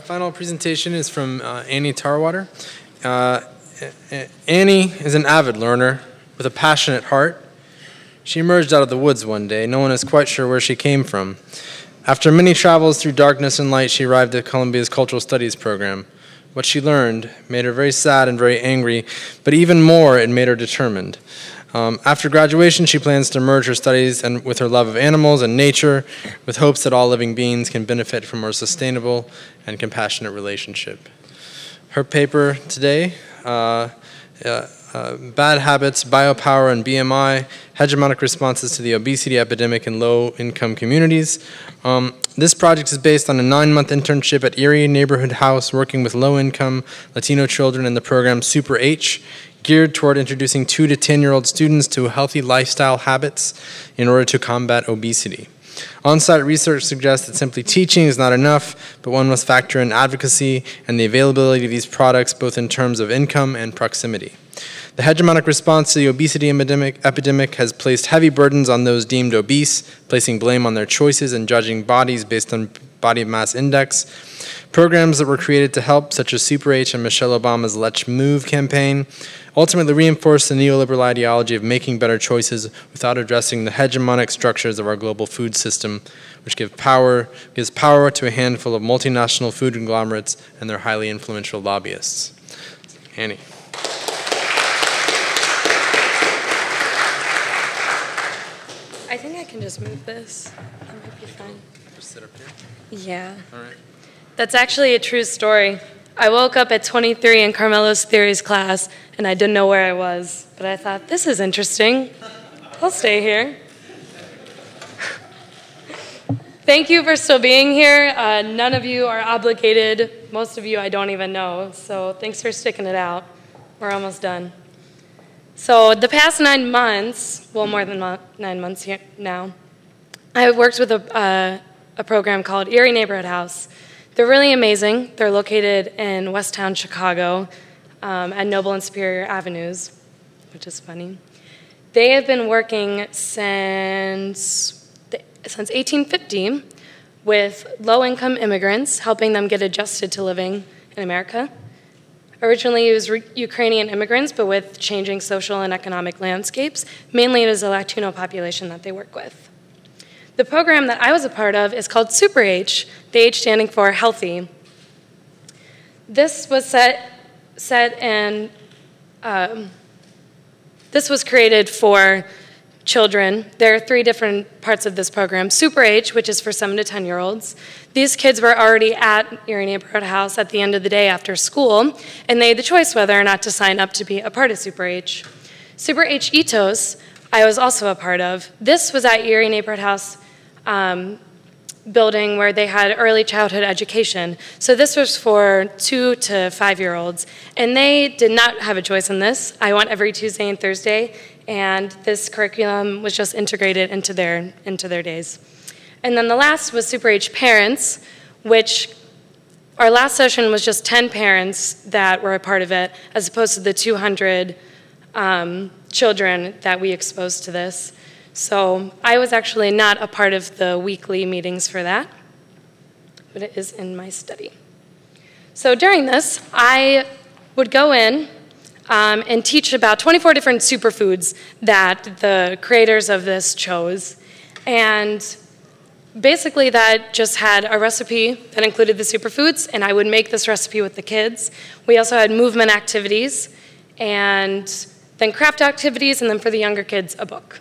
final presentation is from Annie Tarwater. Annie is an avid learner with a passionate heart. She emerged out of the woods one day. No one is quite sure where she came from. After many travels through darkness and light, she arrived at Columbia's Cultural Studies program. What she learned made her very sad and very angry, but even more, it made her determined. After graduation, she plans to merge her studies with her love of animals and nature, with hopes that all living beings can benefit from a more sustainable and compassionate relationship. Her paper today, Bad Habits, Biopower, and BMI, Hegemonic Responses to the Obesity Epidemic in Low-Income Communities. This project is based on a 9-month internship at Erie Neighborhood House, working with low-income Latino children in the program Super H, geared toward introducing 2 to 10-year-old students to healthy lifestyle habits in order to combat obesity. On-site research suggests that simply teaching is not enough, but one must factor in advocacy and the availability of these products, both in terms of income and proximity. The hegemonic response to the obesity epidemic has placed heavy burdens on those deemed obese, placing blame on their choices and judging bodies based on body mass index. Programs that were created to help, such as Super H and Michelle Obama's Let's Move campaign, ultimately reinforce the neoliberal ideology of making better choices without addressing the hegemonic structures of our global food system, which gives power to a handful of multinational food conglomerates and their highly influential lobbyists. Annie. I think I can just move this. That might be fine. Just sit up here? Yeah. All right. That's actually a true story. I woke up at 23 in Carmelo's Theories class, and I didn't know where I was. But I thought, this is interesting. I'll stay here. Thank you for still being here. None of you are obligated. Most of you I don't even know. So thanks for sticking it out. We're almost done. So the past 9 months, well, more than 9 months here now, I worked with a program called Erie Neighborhood House. They're really amazing. They're located in Westtown, Chicago, at Noble and Superior Avenues, which is funny. They have been working since 1850 with low-income immigrants, helping them get adjusted to living in America. Originally, it was Ukrainian immigrants, but with changing social and economic landscapes, mainly it is a Latino population that they work with. The program that I was a part of is called Super H, the H standing for healthy. This was this was created for children. There are 3 different parts of this program. Super H, which is for 7 to 10-year-olds. These kids were already at Erie Neighborhood House at the end of the day after school, and they had the choice whether or not to sign up to be a part of Super H. Super H Ethos, I was also a part of. This was at Erie Neighborhood House building where they had early childhood education. So this was for 2 to 5-year-olds, and they did not have a choice in this. I went every Tuesday and Thursday, and this curriculum was just integrated into their days. And then the last was Super H Parents, which our last session was just 10 parents that were a part of it, as opposed to the 200 children that we exposed to this. So I was actually not a part of the weekly meetings for that, but it is in my study. So during this, I would go in and teach about 24 different superfoods that the creators of this chose. And basically that just had a recipe that included the superfoods, and I would make this recipe with the kids. We also had movement activities, and then craft activities, and then for the younger kids, a book.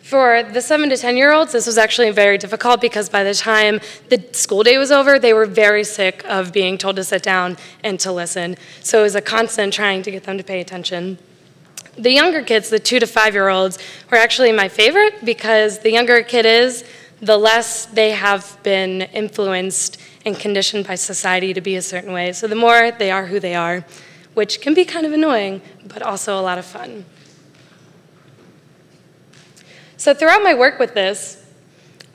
For the 7 to 10-year-olds, this was actually very difficult because by the time the school day was over, they were very sick of being told to sit down and to listen. So it was a constant trying to get them to pay attention. The younger kids, the 2 to 5-year-olds, were actually my favorite because the younger a kid is, the less they have been influenced and conditioned by society to be a certain way. So the more they are who they are, which can be kind of annoying, but also a lot of fun. So throughout my work with this,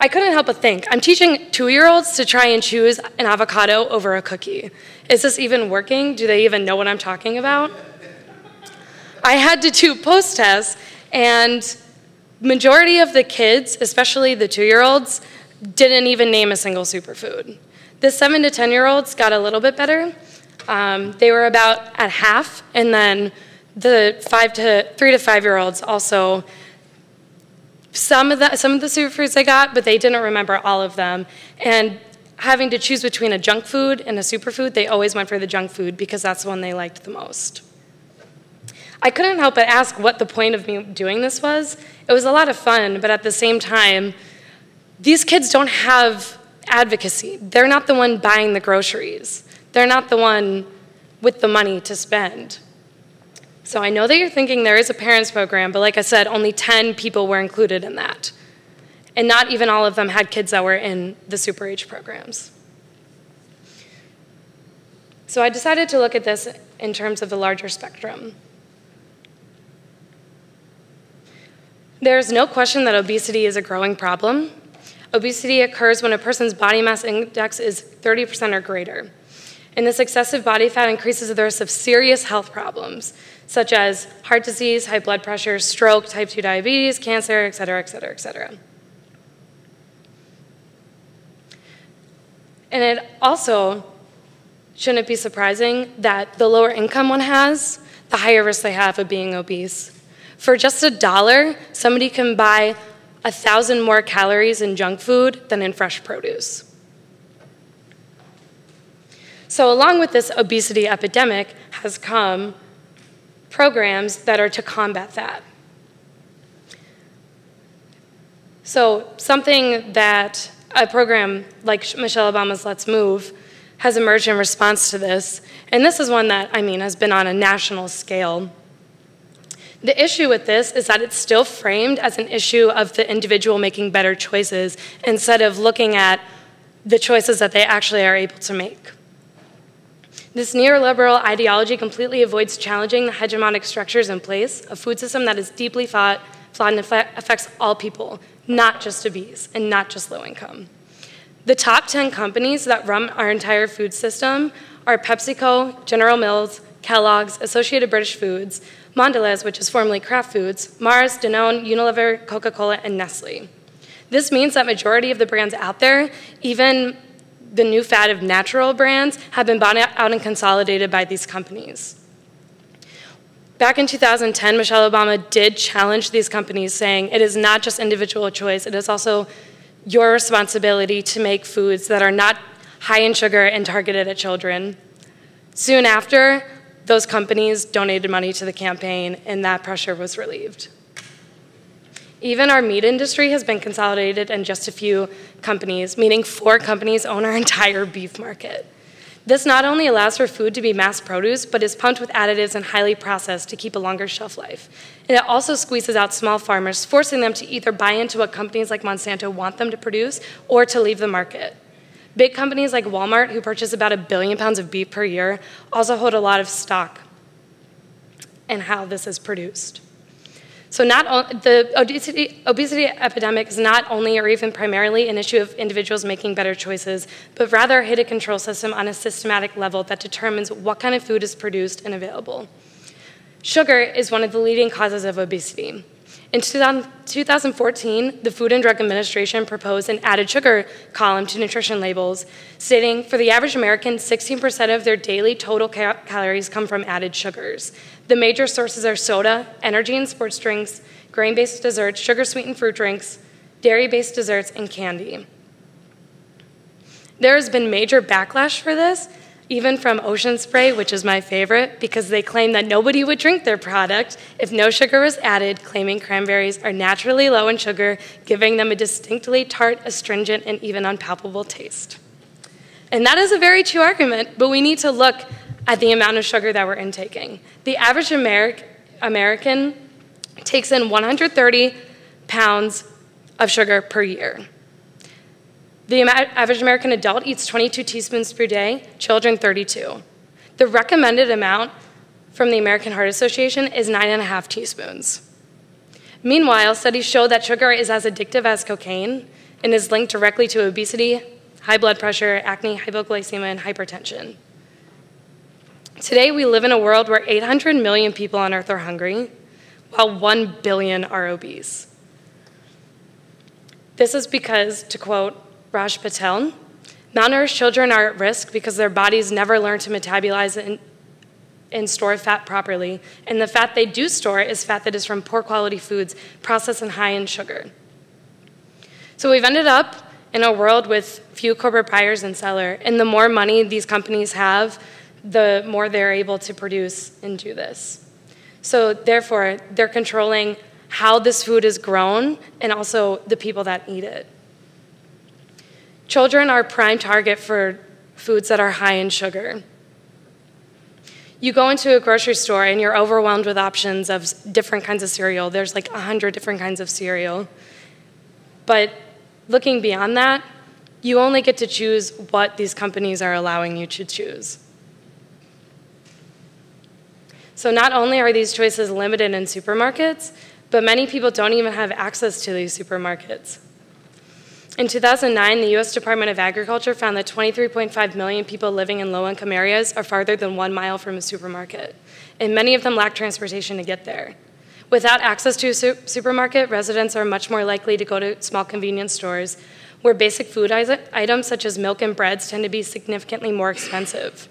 I couldn't help but think, I'm teaching 2-year-olds to try and choose an avocado over a cookie. Is this even working? Do they even know what I'm talking about? I had to do post-tests, and Majority of the kids, especially the 2-year-olds, didn't even name a single superfood. The 7 to 10-year-olds got a little bit better. They were about at half, and then the 3 to 5-year-olds also, some of the superfoods they got, but they didn't remember all of them. And having to choose between a junk food and a superfood, they always went for the junk food because that's the one they liked the most. I couldn't help but ask what the point of me doing this was. It was a lot of fun, but at the same time, these kids don't have advocacy. They're not the one buying the groceries. They're not the one with the money to spend. So I know that you're thinking there is a parents program, but like I said, only 10 people were included in that. And not even all of them had kids that were in the Super H programs. So I decided to look at this in terms of the larger spectrum. There's no question that obesity is a growing problem. Obesity occurs when a person's body mass index is 30% or greater. And this excessive body fat increases the risk of serious health problems, such as heart disease, high blood pressure, stroke, type 2 diabetes, cancer, et cetera, et cetera, et cetera. And it also shouldn't be surprising that the lower income one has, the higher risk they have of being obese. For just $1, somebody can buy 1,000 more calories in junk food than in fresh produce. So along with this obesity epidemic has come programs that are to combat that. So something that a program like Michelle Obama's Let's Move has emerged in response to this, and this is one that, has been on a national scale. The issue with this is that it's still framed as an issue of the individual making better choices instead of looking at the choices that they actually are able to make. This neoliberal ideology completely avoids challenging the hegemonic structures in place, a food system that is deeply flawed and affects all people, not just obese and not just low income. The top 10 companies that run our entire food system are PepsiCo, General Mills, Kellogg's, Associated British Foods, Mondelez, which is formerly Kraft Foods, Mars, Danone, Unilever, Coca-Cola, and Nestle. This means that majority of the brands out there, even the new fad of natural brands, have been bought out and consolidated by these companies. Back in 2010, Michelle Obama did challenge these companies, saying it is not just individual choice, it is also your responsibility to make foods that are not high in sugar and targeted at children. Soon after, those companies donated money to the campaign, and that pressure was relieved. Even our meat industry has been consolidated in just a few companies, meaning 4 companies own our entire beef market. This not only allows for food to be mass produced, but is pumped with additives and highly processed to keep a longer shelf life. And it also squeezes out small farmers, forcing them to either buy into what companies like Monsanto want them to produce or to leave the market. Big companies like Walmart, who purchase about 1 billion pounds of beef per year, also hold a lot of stock in how this is produced. So the obesity epidemic is not only or even primarily an issue of individuals making better choices, but rather a hidden control system on a systematic level that determines what kind of food is produced and available. Sugar is one of the leading causes of obesity. In 2014, the Food and Drug Administration proposed an added sugar column to nutrition labels, stating for the average American, 16% of their daily total calories come from added sugars. The major sources are soda, energy and sports drinks, grain-based desserts, sugar-sweetened fruit drinks, dairy-based desserts, and candy. There has been major backlash for this, even from Ocean Spray, which is my favorite, because they claim that nobody would drink their product if no sugar was added, claiming cranberries are naturally low in sugar, giving them a distinctly tart, astringent, and even unpalatable taste. And that is a very true argument, but we need to look at the amount of sugar that we're intaking. The average American takes in 130 pounds of sugar per year. The average American adult eats 22 teaspoons per day, children 32. The recommended amount from the American Heart Association is 9.5 teaspoons. Meanwhile, studies show that sugar is as addictive as cocaine and is linked directly to obesity, high blood pressure, acne, hypoglycemia, and hypertension. Today, we live in a world where 800 million people on Earth are hungry, while 1 billion are obese. This is because, to quote Raj Patel, malnourished children are at risk because their bodies never learn to metabolize and store fat properly, and the fat they do store is fat that is from poor quality foods, processed and high in sugar. So we've ended up in a world with few corporate buyers and sellers, and the more money these companies have, the more they're able to produce and do this. So therefore, they're controlling how this food is grown and also the people that eat it. Children are prime target for foods that are high in sugar. You go into a grocery store and you're overwhelmed with options of different kinds of cereal. There's like 100 different kinds of cereal. But looking beyond that, you only get to choose what these companies are allowing you to choose. So not only are these choices limited in supermarkets, but many people don't even have access to these supermarkets. In 2009, the US Department of Agriculture found that 23.5 million people living in low-income areas are farther than 1 mile from a supermarket, and many of them lack transportation to get there. Without access to a supermarket, residents are much more likely to go to small convenience stores, where basic food items such as milk and breads tend to be significantly more expensive.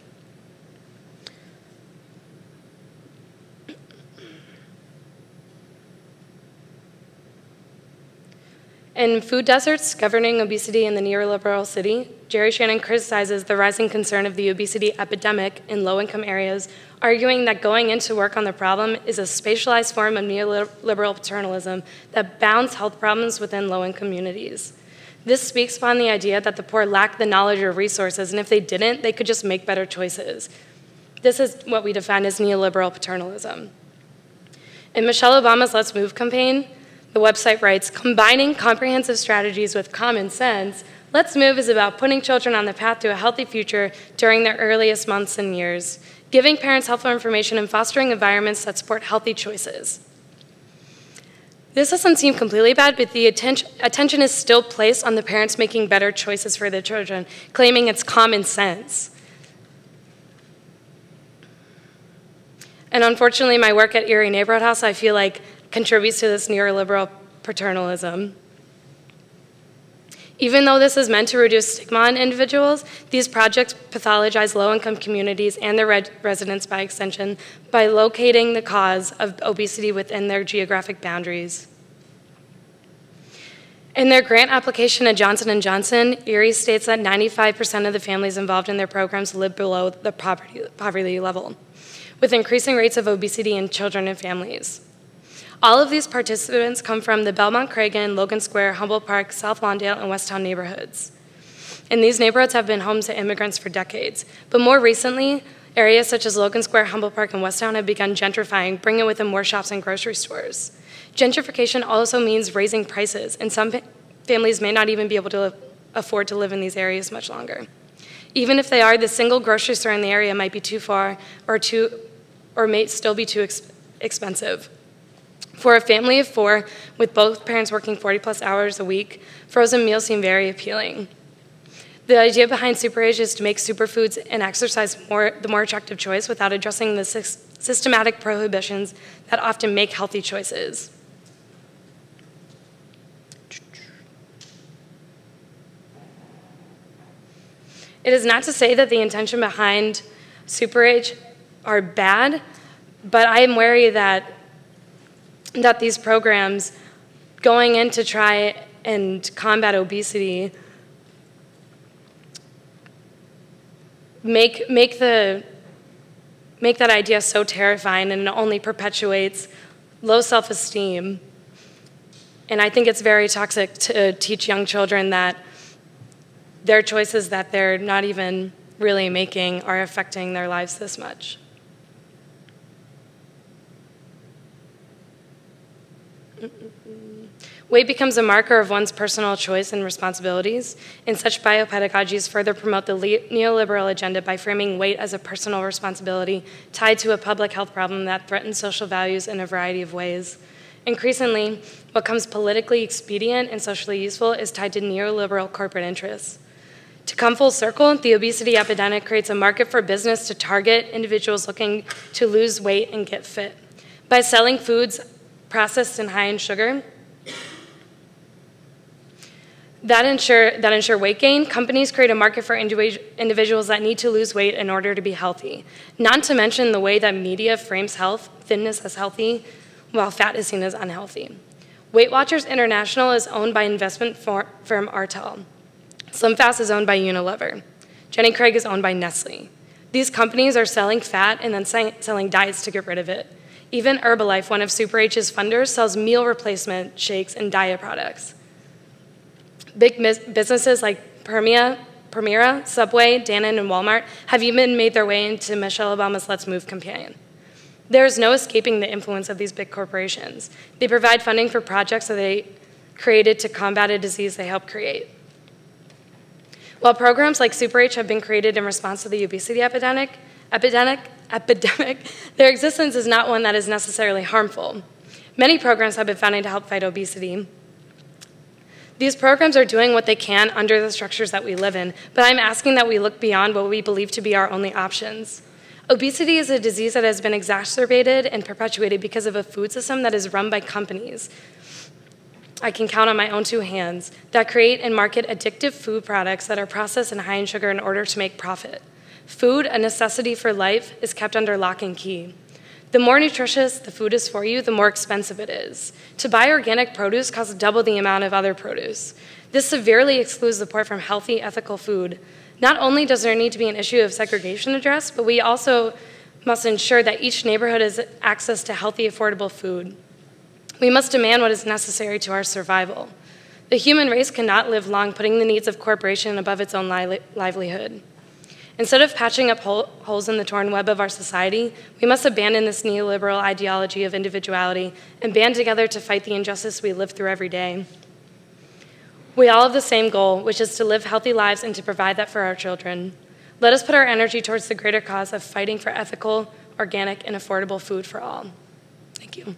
In Food Deserts, Governing Obesity in the Neoliberal City, Jerry Shannon criticizes the rising concern of the obesity epidemic in low-income areas, arguing that going into work on the problem is a spatialized form of neoliberal paternalism that bounds health problems within low-income communities. This speaks upon the idea that the poor lack the knowledge or resources, and if they didn't, they could just make better choices. This is what we define as neoliberal paternalism. In Michelle Obama's Let's Move campaign, the website writes, combining comprehensive strategies with common sense, Let's Move is about putting children on the path to a healthy future during their earliest months and years, giving parents helpful information and fostering environments that support healthy choices. This doesn't seem completely bad, but the attention is still placed on the parents making better choices for their children, claiming it's common sense. And unfortunately, my work at Erie Neighborhood House, I feel like, contributes to this neoliberal paternalism. Even though this is meant to reduce stigma on individuals, these projects pathologize low-income communities and their residents by extension by locating the cause of obesity within their geographic boundaries. In their grant application at Johnson & Johnson, Erie states that 95% of the families involved in their programs live below the poverty level, with increasing rates of obesity in children and families. All of these participants come from the Belmont Cragen, Logan Square, Humboldt Park, South Lawndale, and Westtown neighborhoods. And these neighborhoods have been homes to immigrants for decades. But more recently, areas such as Logan Square, Humboldt Park, and Westtown have begun gentrifying, bringing with them more shops and grocery stores. Gentrification also means raising prices, and some families may not even be able to afford to live in these areas much longer. Even if they are, the single grocery store in the area might be too far or may still be too expensive. For a family of 4, with both parents working 40+ hours a week, frozen meals seem very appealing. The idea behind SuperAge is to make superfoods and exercise the more attractive choice without addressing the systematic prohibitions that often make healthy choices. It is not to say that the intention behind SuperAge are bad, but I am wary that these programs going in to try and combat obesity make that idea so terrifying, and it only perpetuates low self-esteem. And I think it's very toxic to teach young children that their choices that they're not even really making are affecting their lives this much. Weight becomes a marker of one's personal choice and responsibilities, and such biopedagogies further promote the neoliberal agenda by framing weight as a personal responsibility tied to a public health problem that threatens social values in a variety of ways. Increasingly, what comes politically expedient and socially useful is tied to neoliberal corporate interests. To come full circle, the obesity epidemic creates a market for business to target individuals looking to lose weight and get fit. By selling foods processed and high in sugar, that ensure weight gain, companies create a market for individuals that need to lose weight in order to be healthy. Not to mention the way that media frames health, thinness as healthy, while fat is seen as unhealthy. Weight Watchers International is owned by investment firm Artel. SlimFast is owned by Unilever. Jenny Craig is owned by Nestle. These companies are selling fat and then selling diets to get rid of it. Even Herbalife, one of Super H's funders, sells meal replacement shakes and diet products. Big businesses like Permira, Subway, Danone, and Walmart have even made their way into Michelle Obama's Let's Move campaign. There is no escaping the influence of these big corporations. They provide funding for projects that they created to combat a disease they helped create. While programs like Super H have been created in response to the obesity epidemic, their existence is not one that is necessarily harmful. Many programs have been founded to help fight obesity. These programs are doing what they can under the structures that we live in, but I'm asking that we look beyond what we believe to be our only options. Obesity is a disease that has been exacerbated and perpetuated because of a food system that is run by companies I can count on my own two hands that create and market addictive food products that are processed and high in sugar in order to make profit. Food, a necessity for life, is kept under lock and key. The more nutritious the food is for you, the more expensive it is. To buy organic produce costs double the amount of other produce. This severely excludes support from healthy, ethical food. Not only does there need to be an issue of segregation addressed, but we also must ensure that each neighborhood has access to healthy, affordable food. We must demand what is necessary to our survival. The human race cannot live long putting the needs of corporation above its own livelihood. Instead of patching up holes in the torn web of our society, we must abandon this neoliberal ideology of individuality and band together to fight the injustice we live through every day. We all have the same goal, which is to live healthy lives and to provide that for our children. Let us put our energy towards the greater cause of fighting for ethical, organic, and affordable food for all. Thank you.